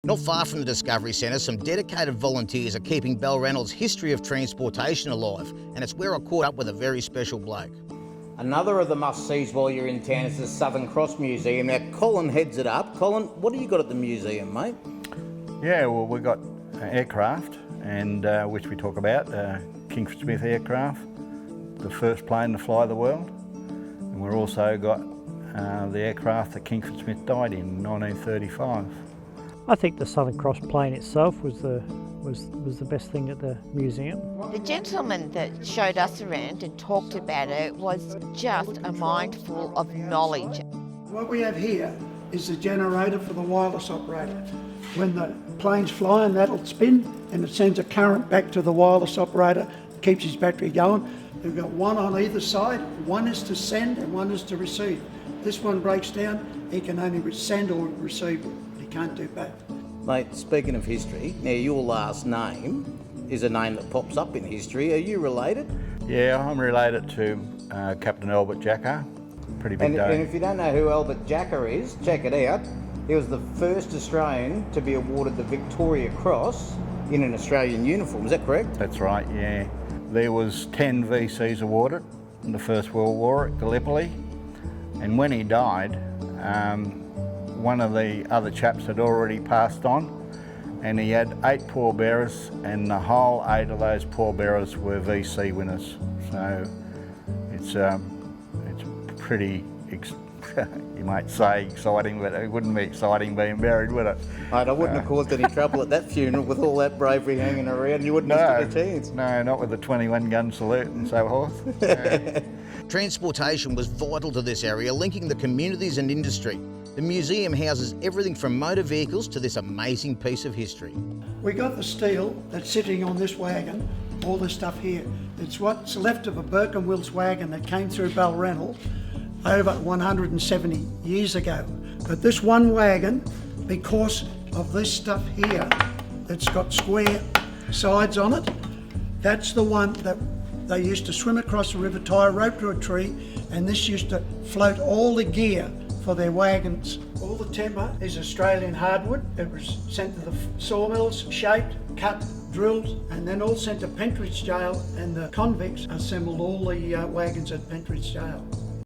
Not far from the Discovery Centre, some dedicated volunteers are keeping Balranald's history of transportation alive, and it's where I caught up with a very special bloke. Another of the must-sees while you're in town is the Southern Cross Museum. Now, Colin heads it up. Colin, what have you got at the museum, mate? Yeah, well, we've got aircraft, and which we talk about, Kingsford Smith aircraft, the first plane to fly the world. And we've also got the aircraft that Kingsford Smith died in 1935. I think the Southern Cross plane itself was the best thing at the museum. The gentleman that showed us around and talked about it was just a mind full of knowledge. What we have here is the generator for the wireless operator. When the plane's flying, that'll spin and it sends a current back to the wireless operator, keeps his battery going. We've got one on either side. One is to send and one is to receive. This one breaks down, he can only send or receive, but he can't do both. Mate, speaking of history, now your last name is a name that pops up in history. Are you related? Yeah, I'm related to Captain Albert Jacka. Pretty big day. And if you don't know who Albert Jacka is, check it out. He was the first Australian to be awarded the Victoria Cross in an Australian uniform. Is that correct? That's right, yeah. There was 10 VCs awarded in the First World War at Gallipoli, and when he died, one of the other chaps had already passed on, and he had 8 pallbearers, and the whole 8 of those pallbearers were VC winners. So it's pretty, you might say exciting, but it wouldn't be exciting being buried, would it? Mate, I wouldn't have caused any trouble at that funeral with all that bravery hanging around. You wouldn't have stood a chance. No, not with the 21 gun salute and so forth. Transportation was vital to this area, linking the communities and industry. The museum houses everything from motor vehicles to this amazing piece of history. We got the steel that's sitting on this wagon, all this stuff here. It's what's left of a Burke and Wills wagon that came through Balranald over 170 years ago. But this one wagon, because of this stuff here, that's got square sides on it, that's the one that they used to swim across the river, tie a rope to a tree, and this used to float all the gear for their wagons. All the timber is Australian hardwood. It was sent to the sawmills, shaped, cut, drilled, and then all sent to Pentridge Jail, and the convicts assembled all the wagons at Pentridge Jail.